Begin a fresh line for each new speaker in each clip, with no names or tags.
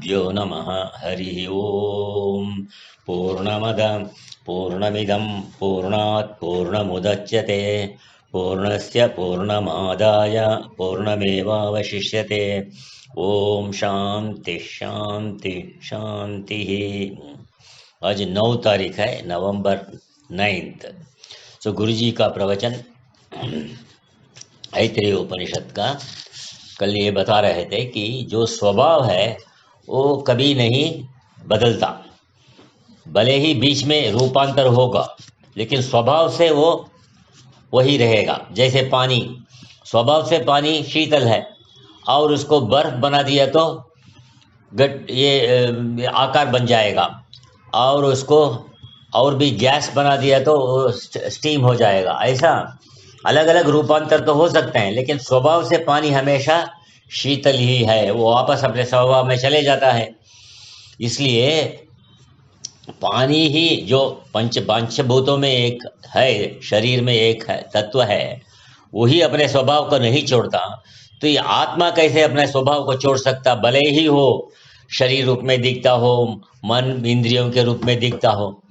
श्रीगुरुभ्यो नमः। हरिः ओम। पूर्णमिदं पूर्णात् पूर्णमुदच्यते पूर्णस्य पूर्णमादाय पूर्णमेवावशिष्यते। ओम शांति शांति शांति। आज 9 तारीख है, नवंबर 9। तो गुरु जी का प्रवचन ऐतरेय उपनिषद का। कल ये बता रहे थे कि जो स्वभाव है वो कभी नहीं बदलता, भले ही बीच में रूपांतर होगा लेकिन स्वभाव से वो वही रहेगा। जैसे पानी, स्वभाव से पानी शीतल है और उसको बर्फ बना दिया तो ये आकार बन जाएगा, और उसको और भी गैस बना दिया तो स्टीम हो जाएगा। ऐसा अलग अलग रूपांतर तो हो सकते हैं, लेकिन स्वभाव से पानी हमेशा शीतल ही है, वो वापस अपने स्वभाव में चले जाता है। इसलिए पानी ही जो पंचभूतों में एक है, शरीर में एक है तत्व है, वही अपने स्वभाव को नहीं छोड़ता, तो ये आत्मा कैसे अपने स्वभाव को छोड़ सकता? भले ही हो शरीर रूप में दिखता हो, मन इंद्रियों के रूप में दिखता हो।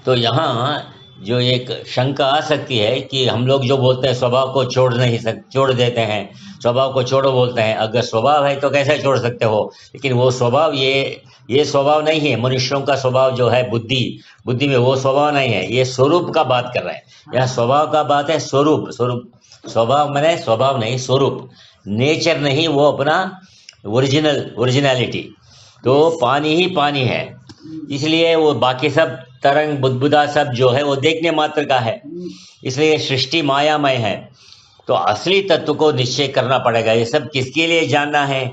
तो यहाँ जो एक शंका आ सकती है कि हम लोग जो बोलते हैं स्वभाव को छोड़ देते हैं, स्वभाव को छोड़ो बोलते हैं। अगर स्वभाव है तो कैसे छोड़ सकते हो? लेकिन वो स्वभाव ये स्वभाव नहीं है। मनुष्यों का स्वभाव जो है बुद्धि में, वो स्वभाव नहीं है। ये स्वरूप का बात कर रहे हैं। यहाँ स्वभाव का बात है स्वरूप। स्वभाव मैंने स्वभाव नहीं, स्वरूप, नेचर नहीं, वो अपना ओरिजिनलिटी। तो पानी ही पानी है, इसलिए वो बाकी सब तरंग बुदबुदा सब जो है वो देखने मात्र का है। इसलिए सृष्टि मायामय है। तो असली तत्व को निश्चय करना पड़ेगा। ये सब किसके लिए जानना है?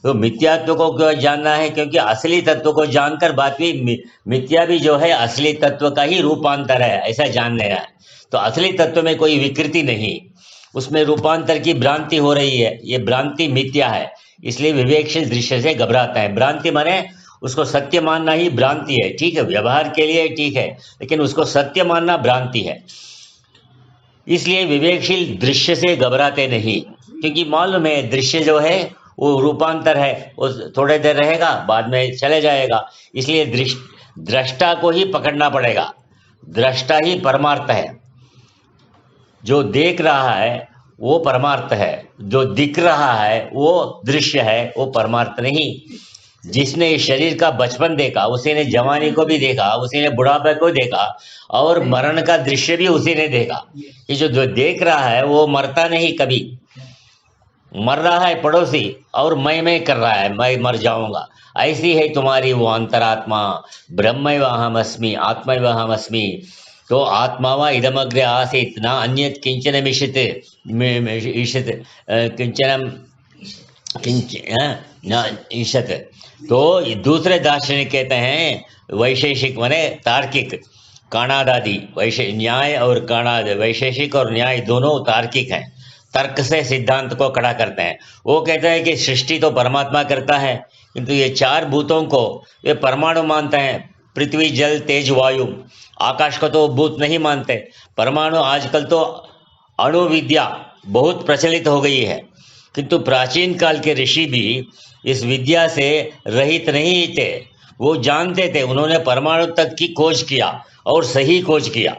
तो मिथ्यात्व को क्यों जानना है? क्योंकि असली तत्व को जानकर बात भी मिथ्या भी जो है असली तत्व का ही रूपांतर है, ऐसा जान लेना है। तो असली तत्व में कोई विकृति नहीं, उसमें रूपांतर की भ्रांति हो रही है। ये भ्रांति मिथ्या है, इसलिए विवेकशील दृश्य से घबराता है। भ्रांति माने उसको सत्य मानना ही भ्रांति है। ठीक है, व्यवहार के लिए ठीक है, लेकिन उसको सत्य मानना भ्रांति है। इसलिए विवेकशील दृश्य से घबराते नहीं, क्योंकि मालूम है दृश्य जो है वो रूपांतर है, वो थोड़े देर रहेगा बाद में चले जाएगा। इसलिए दृष्टा को ही पकड़ना पड़ेगा। दृष्टा ही परमार्थ है। जो देख रहा है वो परमार्थ है, जो दिख रहा है वो दृश्य है, वो परमार्थ नहीं। जिसने इस शरीर का बचपन देखा, उसी ने जवानी को भी देखा, उसी ने बुढ़ापे को देखा, और मरण का दृश्य भी उसी ने देखा। ये जो देख रहा है वो मरता नहीं कभी। मर रहा है पड़ोसी और मैं कर रहा है, मैं मर जाऊंगा। ऐसी है तुम्हारी वो अंतरात्मा। ब्रह्मैव अहमस्मि आत्मैव अहमस्मि। तो आत्मा व इदमग्रे आसीत् न अन्यत् किंचन ईशत। तो दूसरे दार्शनिक कहते हैं, वैशेषिक माने तार्किक, काणादादि न्याय और काणाद, वैशेषिक और न्याय दोनों तार्किक हैं, तर्क से सिद्धांत को खड़ा करते हैं। वो कहते हैं कि सृष्टि तो परमात्मा करता है, किंतु ये 4 भूतों को ये परमाणु मानते हैं। पृथ्वी, जल, तेज, वायु, आकाश को तो भूत नहीं मानते। परमाणु, आजकल तो अणु विद्या बहुत प्रचलित हो गई है, किंतु प्राचीन काल के ऋषि भी इस विद्या से रहित नहीं थे। वो जानते थे, उन्होंने परमाणु तक की खोज किया और सही खोज किया।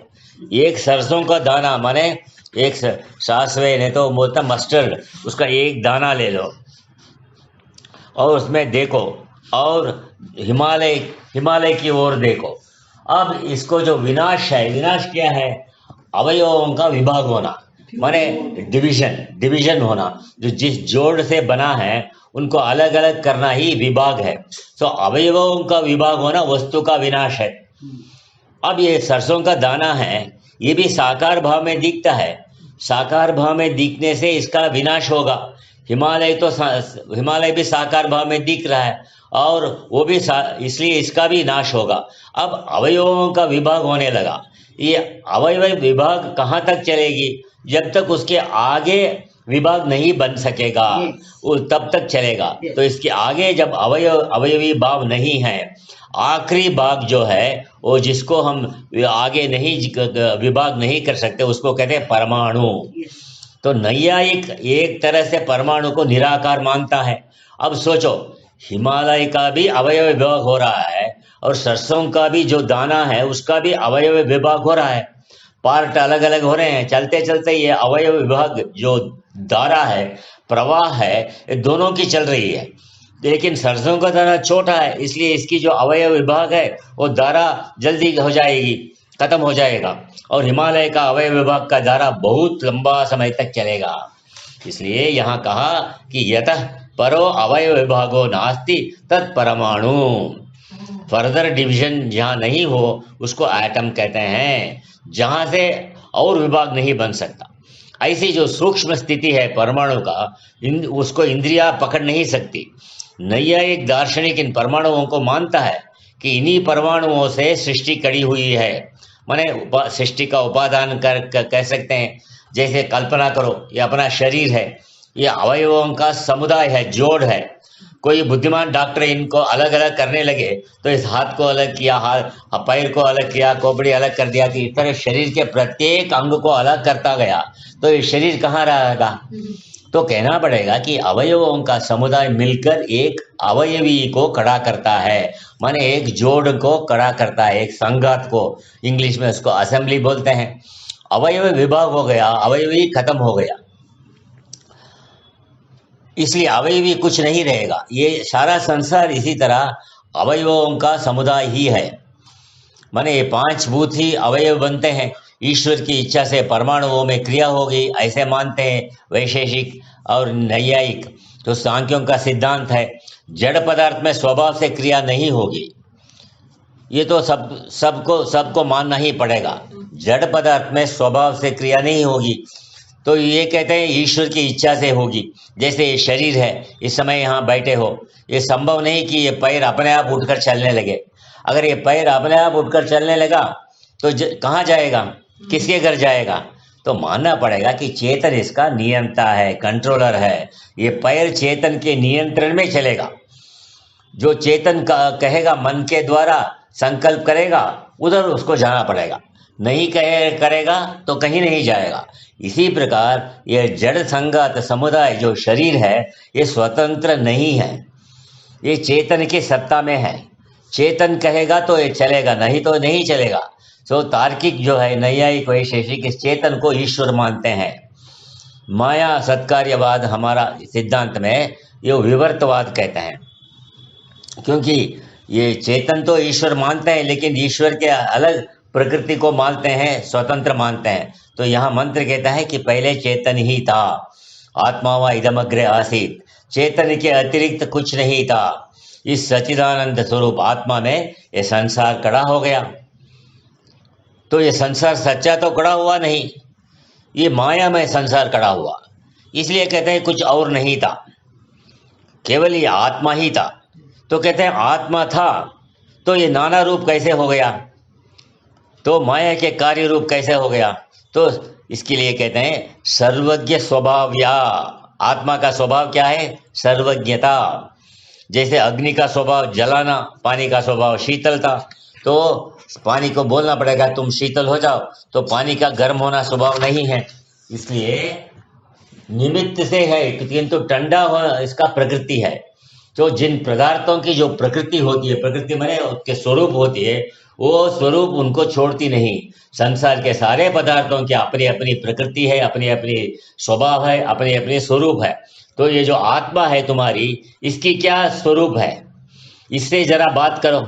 एक सरसों का दाना माने एक सासवे ने तो बोलता मस्टर्ड, उसका एक दाना ले लो और उसमें देखो, और हिमालय की ओर देखो। अब इसको जो विनाश है, विनाश क्या है? अवयवों का विभाग होना, माने डिवीजन होना। जो जिस जोड़ से बना है उनको अलग अलग करना ही विभाग है। तो अवयवों का विभाग होना वस्तु का विनाश है। अब ये सरसों का दाना है, ये भी साकार भाव में दिखता है। साकार भाव में दिखने से इसका विनाश होगा। हिमालय भी साकार भाव में दिख रहा है और वो भी इसलिए इसका भी नाश होगा। अब अवयवों का विभाग होने लगा। ये अवयव विभाग कहाँ तक चलेगी? जब तक उसके आगे विभाग नहीं बन सकेगा वो तब तक चलेगा। तो इसके आगे जब अवयवी भाव नहीं है, आखिरी भाग जो है वो जिसको हम आगे नहीं विभाग नहीं कर सकते, उसको कहते हैं परमाणु। तो नैयायिक एक तरह से परमाणु को निराकार मानता है अब सोचो, हिमालय का भी अवयव विभाग हो रहा है और सरसों का भी जो दाना है उसका भी अवयव विभाग हो रहा है, पार्ट अलग अलग हो रहे हैं। चलते चलते ये अवयव विभाग जो धारा है, प्रवाह है, ये दोनों की चल रही है। लेकिन सरसों का दाना छोटा है, इसलिए इसकी जो अवयव विभाग है वो धारा जल्दी हो जाएगी, खत्म हो जाएगा, और हिमालय का अवयव विभाग का धारा बहुत लंबा समय तक चलेगा। इसलिए यहाँ कहा कि यतः परो अवयव विभागो नास्ति तत्परमाणु। फर्दर डिवीजन जहाँ नहीं हो उसको एटम कहते हैं, जहाँ से और विभाग नहीं बन सकता। ऐसी जो सूक्ष्म स्थिति है परमाणु का, उसको इंद्रिया पकड़ नहीं सकती। नैयायिक दार्शनिक इन परमाणुओं को मानता है कि इन्हीं परमाणुओं से सृष्टि कड़ी हुई है, माने सृष्टि का उपादान कह सकते हैं। जैसे कल्पना करो, ये अपना शरीर है, ये अवयवों का समुदाय है, जोड़ है। कोई बुद्धिमान डॉक्टर इनको अलग अलग करने लगे तो इस हाथ को अलग किया, पैर को अलग किया, खोपड़ी अलग कर दिया, कि इस तरह शरीर के प्रत्येक अंग को अलग करता गया तो ये शरीर कहाँ रहेगा? तो कहना पड़ेगा कि अवयवों का समुदाय मिलकर एक अवयवी को खड़ा करता है, माने एक जोड़ को खड़ा करता है, एक संघात को। इंग्लिश में उसको असेंबली बोलते हैं। अवयव विभाग हो गया, अवयवी खत्म हो गया, इसलिए अवयवी कुछ नहीं रहेगा। ये सारा संसार इसी तरह अवयवों का समुदाय ही है, माने ये 5 भूत ही अवयव बनते हैं। ईश्वर की इच्छा से परमाणुओं में क्रिया होगी, ऐसे मानते हैं वैशेषिक और नैयायिक। तो सांख्यों का सिद्धांत है जड़ पदार्थ में स्वभाव से क्रिया नहीं होगी। ये तो सबको मानना ही पड़ेगा, जड़ पदार्थ में स्वभाव से क्रिया नहीं होगी। तो ये कहते हैं ईश्वर की इच्छा से होगी। जैसे ये शरीर है, इस समय यहाँ बैठे हो, ये संभव नहीं कि ये पैर अपने आप उठकर चलने लगे। अगर ये पैर अपने आप उठकर चलने लगा तो कहाँ जाएगा, किसके घर जाएगा? तो मानना पड़ेगा कि चेतन इसका नियंता है, कंट्रोलर है। ये पैर चेतन के नियंत्रण में चलेगा। जो चेतन का कहेगा, मन के द्वारा संकल्प करेगा, उधर उसको जाना पड़ेगा। नहीं करेगा तो कहीं नहीं जाएगा। इसी प्रकार यह जड़ संगत समुदाय जो शरीर है, ये स्वतंत्र नहीं है, ये चेतन की सत्ता में है। चेतन कहेगा तो ये चलेगा, नहीं तो नहीं चलेगा। तो तार्किक जो है, नैयायिक वैशेषिक, इस चेतन को ईश्वर मानते हैं। माया सत्कार्यवाद हमारा सिद्धांत में ये विवर्तवाद कहते हैं, क्योंकि ये चेतन तो ईश्वर मानते हैं, लेकिन ईश्वर के अलग प्रकृति को मानते हैं, स्वतंत्र मानते हैं। तो यहाँ मंत्र कहता है कि पहले चेतन ही था, आत्मा व इदमग्रे आसीत, चेतन के अतिरिक्त कुछ नहीं था। इस सच्चिदानंद स्वरूप आत्मा में ये संसार खड़ा हो गया। तो ये संसार सच्चा तो खड़ा हुआ नहीं, ये माया में संसार खड़ा हुआ। इसलिए कहते हैं कुछ और नहीं था, केवल ये आत्मा ही था। तो कहते हैं आत्मा था तो ये नाना रूप कैसे हो गया, तो माया के कार्य रूप कैसे हो गया? तो इसके लिए कहते हैं सर्वज्ञ स्वभाव। या आत्मा का स्वभाव क्या है? सर्वज्ञता। जैसे अग्नि का स्वभाव जलाना, पानी का स्वभाव शीतलता। तो पानी को बोलना पड़ेगा तुम शीतल हो जाओ, तो पानी का गर्म होना स्वभाव नहीं है, इसलिए निमित्त से है, किंतु ठंडा होना इसका प्रकृति है। तो जिन पदार्थों की जो प्रकृति होती है, प्रकृति माने उसके स्वरूप होती है, वो स्वरूप उनको छोड़ती नहीं। संसार के सारे पदार्थों की अपनी अपनी प्रकृति है, अपनी अपनी स्वभाव है, अपनी अपनी स्वरूप है। तो ये जो आत्मा है तुम्हारी, इसकी क्या स्वरूप है, इससे जरा बात करो।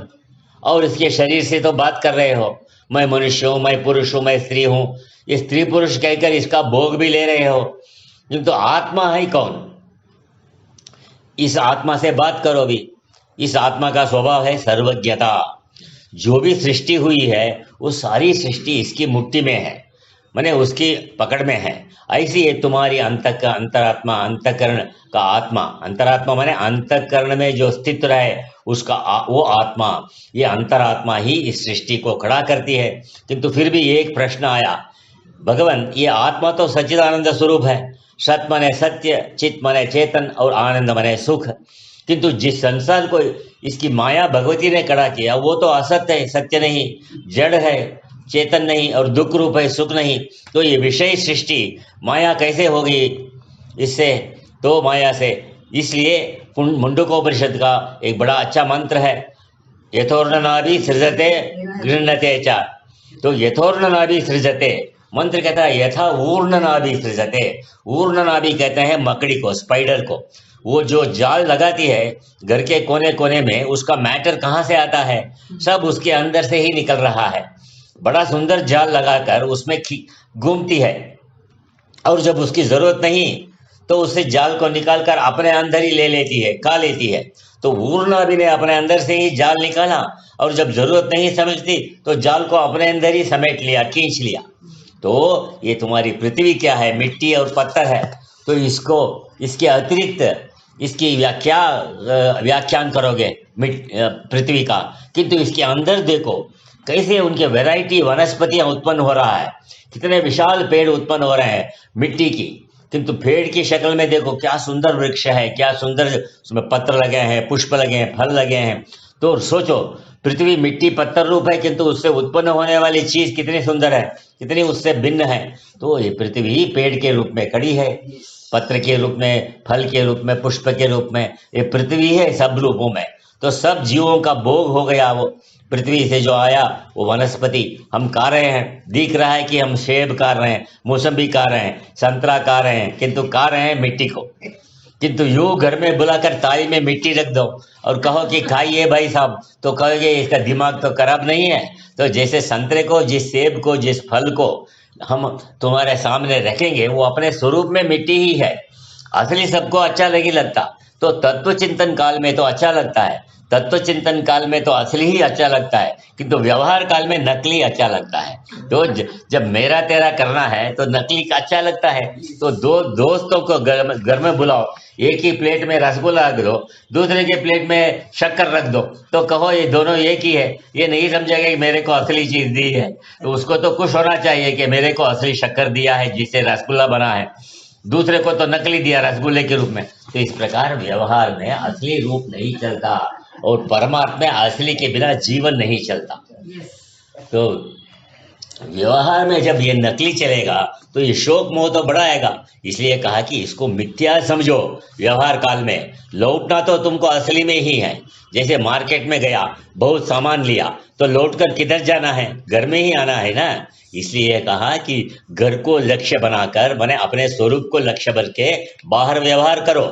और इसके शरीर से तो बात कर रहे हो, मैं मनुष्य हूँ, मैं पुरुष हूँ, मैं स्त्री हूँ, ये स्त्री पुरुष कहकर इसका भोग भी ले रहे हो, किंतु आत्मा है कौन? इस आत्मा से बात करो भी। इस आत्मा का स्वभाव है सर्वज्ञता। जो भी सृष्टि हुई है वो सारी सृष्टि इसकी मुट्ठी में है, माने उसकी पकड़ में है। ऐसी है तुम्हारी अंतरात्मा, अंतकरण का आत्मा। अंतरात्मा माने अंतकरण में जो स्थित रहे उसका वो आत्मा, ये अंतरात्मा ही इस सृष्टि को खड़ा करती है। किंतु फिर भी एक प्रश्न आया, भगवान ये आत्मा तो सच्चिदानंद स्वरूप है, सत माने सत्य, चित माने चेतन और आनंद माने सुख। किंतु जिस संसार को इसकी माया भगवती ने खड़ा किया वो तो असत्य है, सत्य नहीं, जड़ है, चेतन नहीं, और दुख रूप है, सुख नहीं। तो ये विषय सृष्टि माया कैसे होगी इससे? तो माया से। इसलिए मुंडकोपनिषद का एक बड़ा अच्छा मंत्र है, यथोर्णनाभि सृजते गृह्णते च। तो यथोर्णनाभि सृजते मंत्र कहता है यथा ऊर्णनाभि सृजते। ऊर्णनाभि कहते हैं मकड़ी को, स्पाइडर को। वो जो जाल लगाती है घर के कोने कोने में, उसका मैटर कहाँ से आता है? सब उसके अंदर से ही निकल रहा है। बड़ा सुंदर जाल लगाकर उसमें घूमती है, और जब उसकी जरूरत नहीं तो उससे जाल को निकालकर अपने अंदर ही ले लेती है, खा लेती है। तो ऊर्णनाभि ने अपने अंदर से ही जाल निकाला, और जब जरूरत नहीं समझती तो जाल को अपने अंदर ही समेट लिया, खींच लिया। तो ये तुम्हारी पृथ्वी क्या है? मिट्टी और पत्थर है। तो इसको, इसके अतिरिक्त इसकी व्याख्यान करोगे पृथ्वी का, किंतु इसके अंदर देखो कैसे उनके वैरायटी वनस्पतियां उत्पन्न हो रहा है, कितने विशाल पेड़ उत्पन्न हो रहे हैं मिट्टी की। किंतु पेड़ की शक्ल में देखो क्या सुंदर वृक्ष है, क्या सुंदर उसमें पत्र लगे हैं, पुष्प लगे हैं, फल लगे हैं। तो सोचो, पृथ्वी मिट्टी पत्थर रूप है, किंतु उससे उत्पन्न होने वाली चीज कितनी सुंदर है, कितनी उससे भिन्न है। तो ये पृथ्वी पेड़ के रूप में खड़ी है, पत्र के रूप में, फल के रूप में, पुष्प के रूप में। ये पृथ्वी है सब रूपों में। तो सब जीवों का भोग हो गया वो पृथ्वी से जो आया वो वनस्पति हम खा रहे हैं। दिख रहा है कि हम सेब खा रहे हैं, मौसम्बी खा रहे हैं, संतरा खा रहे हैं, किंतु खा रहे हैं मिट्टी को। किंतु यूं घर में बुलाकर थाली में मिट्टी रख दो और कहो कि खाइए भाई साहब, तो कहोगे इसका दिमाग तो खराब नहीं है। तो जैसे संतरे को, जिस सेब को, जिस फल को हम तुम्हारे सामने रखेंगे, वो अपने स्वरूप में मिट्टी ही है। असली सबको अच्छा नहीं लगता, तो तत्व चिंतन काल में तो अच्छा लगता है, तत्व चिंतन काल में तो असली ही अच्छा लगता है, किंतु व्यवहार काल में नकली अच्छा लगता है। तो जब मेरा तेरा करना है तो नकली का अच्छा लगता है। तो दो दोस्तों को घर में बुलाओ, एक ही प्लेट में रसगुल्ला रख दो, दूसरे के प्लेट में शक्कर रख दो, तो कहो ये दोनों एक ही है। ये नहीं समझेगा कि मेरे को असली चीज दी है, तो उसको तो खुश होना चाहिए कि मेरे को असली शक्कर दिया है जिससे रसगुल्ला बना है, दूसरे को तो नकली दिया रसगुल्ले के रूप में। तो इस प्रकार व्यवहार में असली रूप नहीं चलता, और परमात्मा असली के बिना जीवन नहीं चलता। तो व्यवहार में जब ये नकली चलेगा तो ये शोक मोह तो बढ़ाएगा। इसलिए कहा कि इसको मिथ्या समझो। व्यवहार काल में लौटना तो तुमको असली में ही है। जैसे मार्केट में गया, बहुत सामान लिया, तो लौटकर किधर जाना है? घर में ही आना है ना। इसलिए कहा कि घर को लक्ष्य बनाकर, माने अपने स्वरूप को लक्ष्य बन के बाहर व्यवहार करो।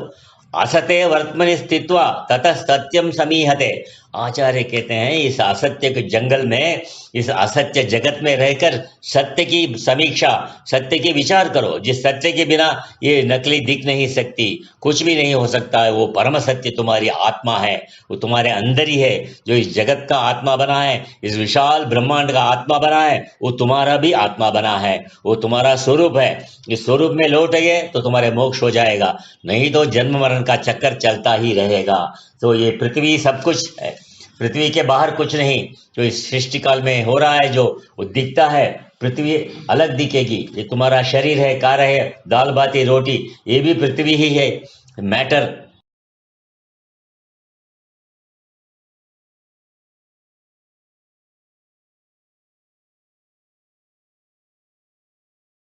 असत्य वर्तमनि स्थित्वा ततः सत्यम समीहते। आचार्य कहते हैं इस असत्य के जंगल में, इस असत्य जगत में रहकर सत्य की समीक्षा, सत्य की विचार करो। जिस सत्य के बिना ये नकली दिख नहीं सकती, कुछ भी नहीं हो सकता है, वो परम सत्य तुम्हारी आत्मा है, वो तुम्हारे अंदर ही है। जो इस जगत का आत्मा बना है, इस विशाल ब्रह्मांड का आत्मा बना है, वो तुम्हारा भी आत्मा बना है, वो तुम्हारा स्वरूप है। इस स्वरूप में लौट गए तो तुम्हारे मोक्ष हो जाएगा, नहीं तो जन्म मरण का चक्कर चलता ही रहेगा। तो ये पृथ्वी सब कुछ है, पृथ्वी के बाहर कुछ नहीं। जो इस सृष्टि काल में हो रहा है, जो वो दिखता है, पृथ्वी अलग दिखेगी। ये तुम्हारा शरीर है, कार्य है, दाल बाटी रोटी, ये भी पृथ्वी ही है। मैटर